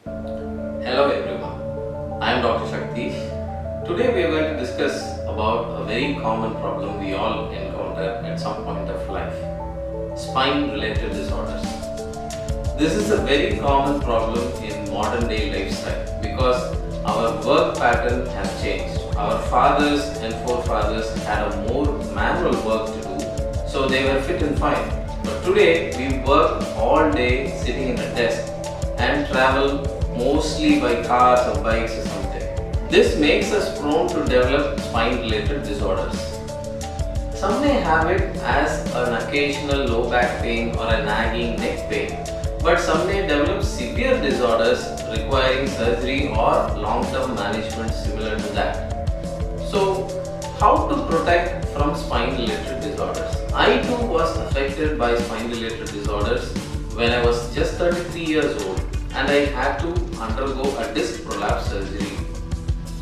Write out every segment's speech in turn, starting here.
Hello everyone, I am Dr. Shakthesh. Today we are going to discuss about a very common problem we all encounter at some point of life, spine related disorders. This is a very common problem in modern day lifestyle because our work pattern has changed. Our fathers and forefathers had a more manual work to do, so they were fit and fine. But today we work all day sitting in a desk and travel mostly by cars or bikes or something. This makes us prone to develop spine related disorders. Some may have it as an occasional low back pain or a nagging neck pain, but some may develop severe disorders requiring surgery or long-term management similar to that. So, how to protect from spine related disorders? I too was affected by spine related disorders when I was just 33 years old and I had to undergo a disc prolapse surgery.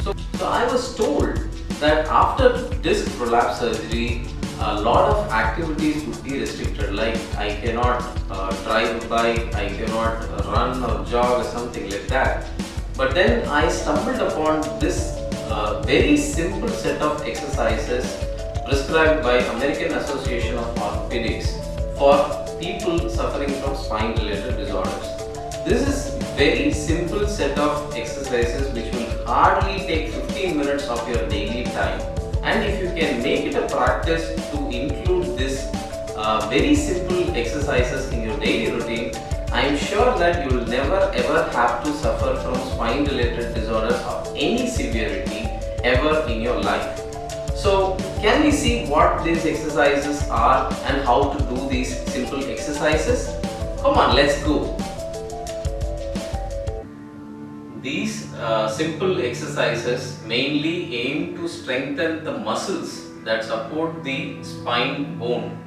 So I was told that after disc prolapse surgery, a lot of activities would be restricted, like I cannot drive a bike, I cannot run or jog or something like that. But then I stumbled upon this very simple set of exercises prescribed by American Association of Orthopedics for people suffering from spine related disorders. This is very simple set of exercises which will hardly take 15 minutes of your daily time, and if you can make it a practice to include this very simple exercises in your daily routine, I am sure that you will never ever have to suffer from spine related disorders of any severity ever in your life. So can we see what these exercises are and how to do these simple exercises? Come on, let's go. These simple exercises mainly aim to strengthen the muscles that support the spine bone.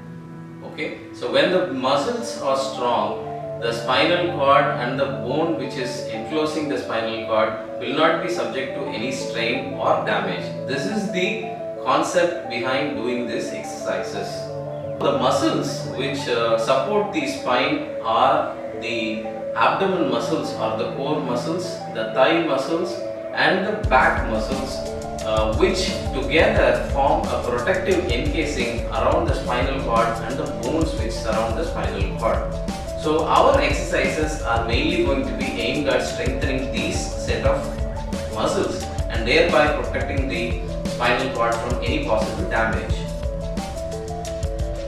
Okay, so when the muscles are strong, the spinal cord and the bone which is enclosing the spinal cord will not be subject to any strain or damage. This is the concept behind doing these exercises. The muscles which support the spine are the abdomen muscles or the core muscles, the thigh muscles and the back muscles, which together form a protective encasing around the spinal cord and the bones which surround the spinal cord. So our exercises are mainly going to be aimed at strengthening these set of muscles and thereby protecting the spinal cord from any possible damage.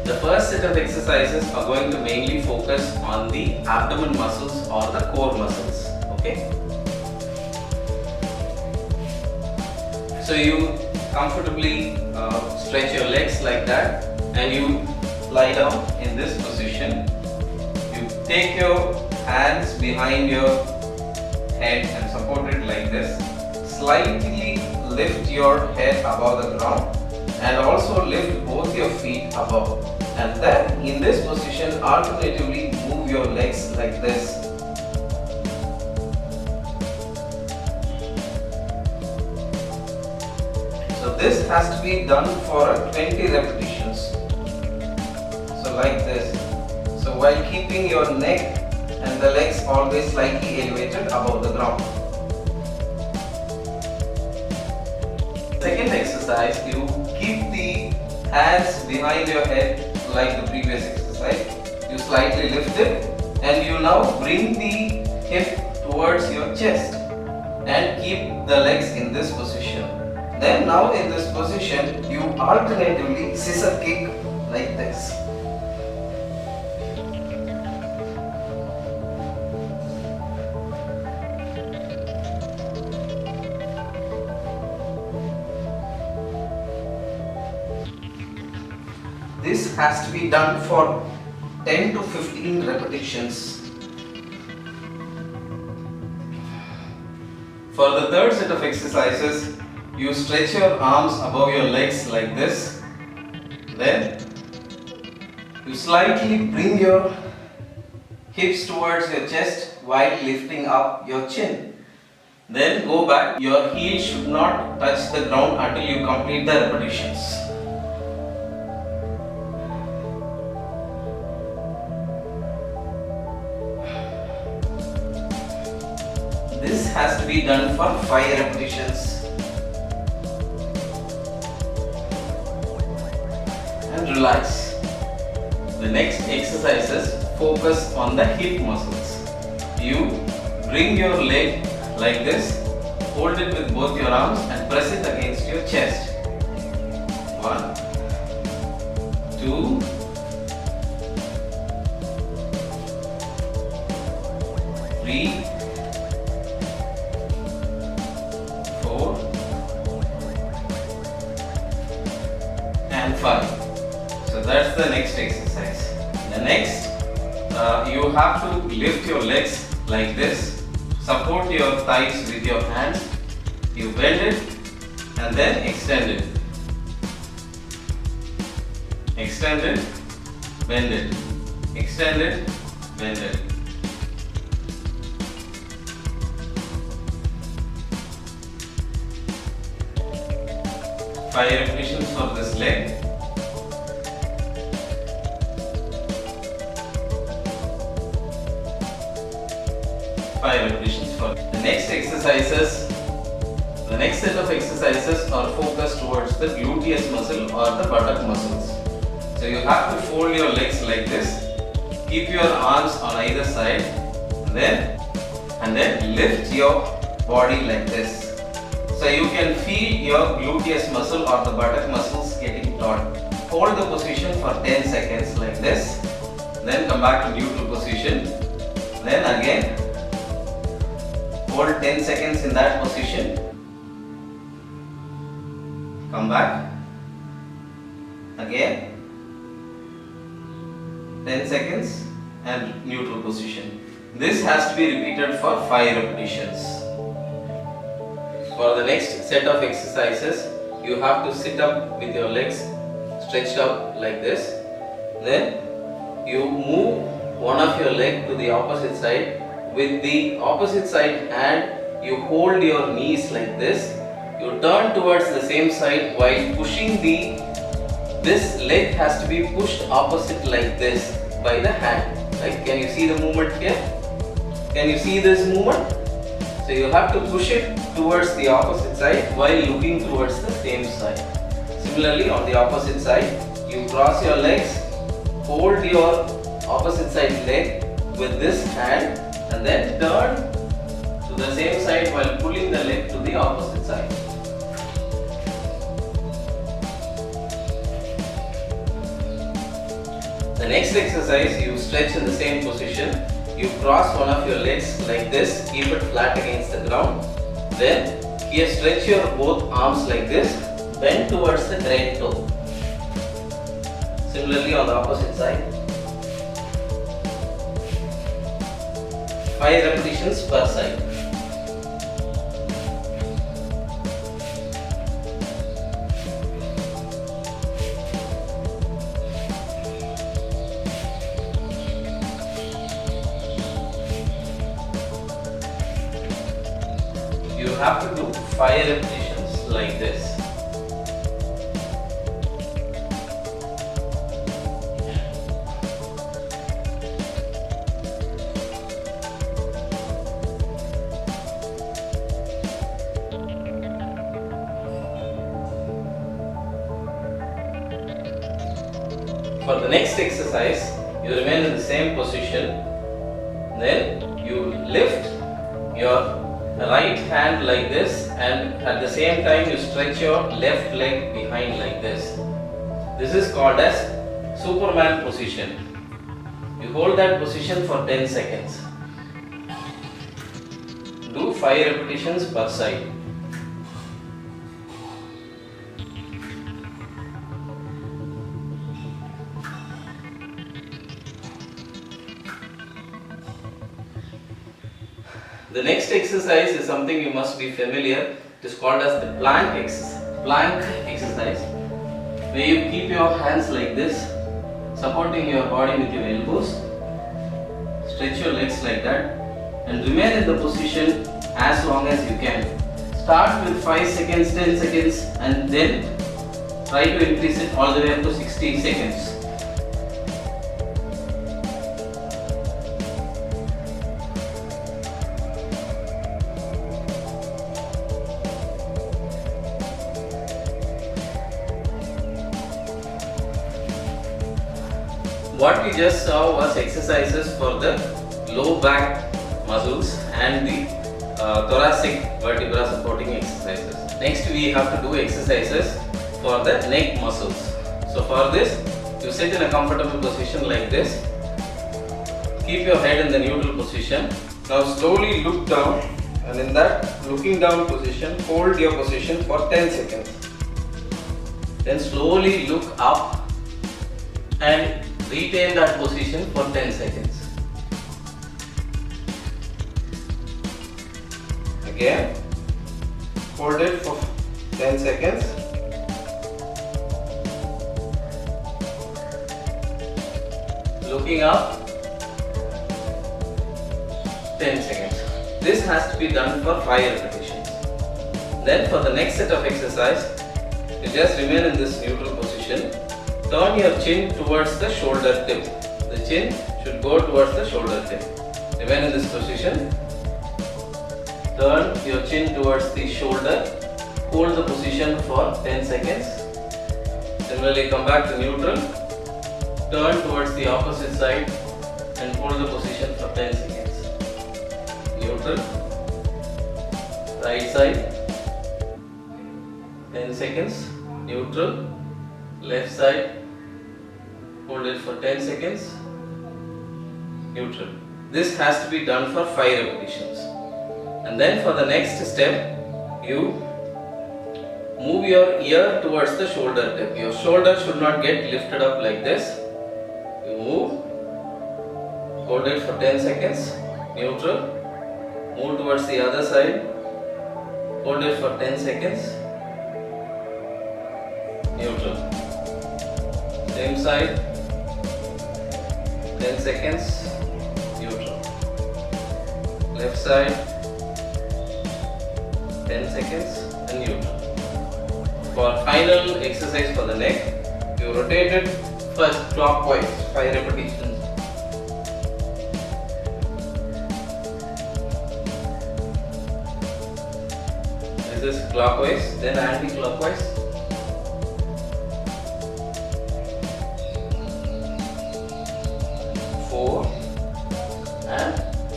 The first set of exercises are going to mainly focus on the abdomen muscles or the core muscles. Okay. So you comfortably stretch your legs like that and you lie down in this position. You take your hands behind your head and support it like this. Slightly lift your head above the ground and also lift both your feet above. And then in this position, alternatively move your legs like this. So this has to be done for 20 repetitions. So like this. So while keeping your neck and the legs always slightly elevated above the ground. Second exercise, you keep the hands behind your head like the previous exercise. You slightly lift it and you now bring the hip towards your chest and keep the legs in this position. Then now in this position you alternatively scissor kick like this. This has to be done for 10 to 15 repetitions. For the third set of exercises, you stretch your arms above your legs like this. Then you slightly bring your hips towards your chest while lifting up your chin. Then go back. Your heel should not touch the ground until you complete the repetitions. has to be done for 5 repetitions. And relax. The next exercises focus on the hip muscles. You bring your leg like this, hold it with both your arms and press it against your chest. 1, 2, 3, 4 and 5. So that's the next exercise. The next, you have to lift your legs like this. Support your thighs with your hands. You bend it and then extend it. Extend it, bend it. Extend it, bend it. Five repetitions for this leg. Five repetitions for the next exercises. The next set of exercises are focused towards the gluteus muscle or the buttock muscles. So you have to fold your legs like this. Keep your arms on either side, and then lift your body like this. So you can feel your gluteus muscle or the buttock muscles getting taut. Hold the position for 10 seconds like this. Then come back to neutral position. Then again hold 10 seconds in that position. Come back. Again 10 seconds and neutral position. This has to be repeated for 5 repetitions. For the next set of exercises, you have to sit up with your legs stretched up like this. Then you move one of your leg to the opposite side. With the opposite side hand, you hold your knees like this. You turn towards the same side while pushing this leg has to be pushed opposite like this by the hand. Like, can you see the movement here? Can you see this movement? So you have to push it towards the opposite side while looking towards the same side. Similarly, on the opposite side, you cross your legs, hold your opposite side leg with this hand and then turn to the same side while pulling the leg to the opposite side. The next exercise, you stretch in the same position. You cross one of your legs like this, keep it flat against the ground. Then here stretch your both arms like this, bend towards the great toe. Similarly on the opposite side. 5 repetitions per side. You have to do 5 repetitions like this. For the next exercise, you remain in the same position. Then you lift your right hand like this and at the same time you stretch your left leg behind like this. This is called as Superman position. You hold that position for 10 seconds. Do 5 repetitions per side. The next exercise is something you must be familiar. It is called as the plank exercise, where you keep your hands like this, supporting your body with your elbows. Stretch your legs like that and remain in the position as long as you can. Start with 5 seconds, 10 seconds and then try to increase it all the way up to 60 seconds. what we just saw was exercises for the low back muscles and the thoracic vertebra supporting exercises. Next we have to do exercises for the neck muscles. So for this, you sit in a comfortable position like this. Keep your head in the neutral position. Now slowly look down, and in that looking down position, hold your position for 10 seconds. Then slowly look up and retain that position for 10 seconds. Again, hold it for 10 seconds. Looking up, 10 seconds. This has to be done for 5 repetitions. Then for the next set of exercise, you just remain in this neutral position. Turn your chin towards the shoulder tip. The chin should go towards the shoulder tip. Remain in this position. Turn your chin towards the shoulder. Hold the position for 10 seconds. Similarly, come back to neutral. Turn towards the opposite side and hold the position for 10 seconds. Neutral. Right side. 10 seconds. Neutral. Left side. Hold it for 10 seconds. Neutral. This has to be done for 5 repetitions. And then for the next step, you move your ear towards the shoulder tip. Your shoulder should not get lifted up like this. You move, hold it for 10 seconds, neutral, move towards the other side, hold it for 10 seconds, neutral. Same side, 10 seconds, neutral. Left side, 10 seconds and neutral. For final exercise for the neck, you rotate it first clockwise, 5 repetitions. This is clockwise, then anti-clockwise. 4 and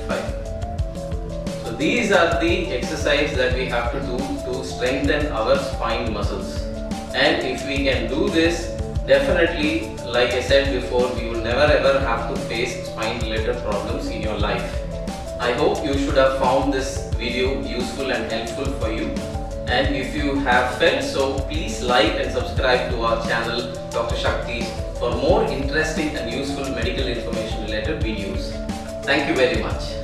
5. So these are the exercises that we have to do to strengthen our spine muscles. And if we can do this, definitely, like I said before, you will never ever have to face spine related problems in your life. I hope you should have found this video useful and helpful for you. And if you have felt so, please like and subscribe to our channel Dr. Shakthesh for more interesting and useful medical information related videos. Thank you very much.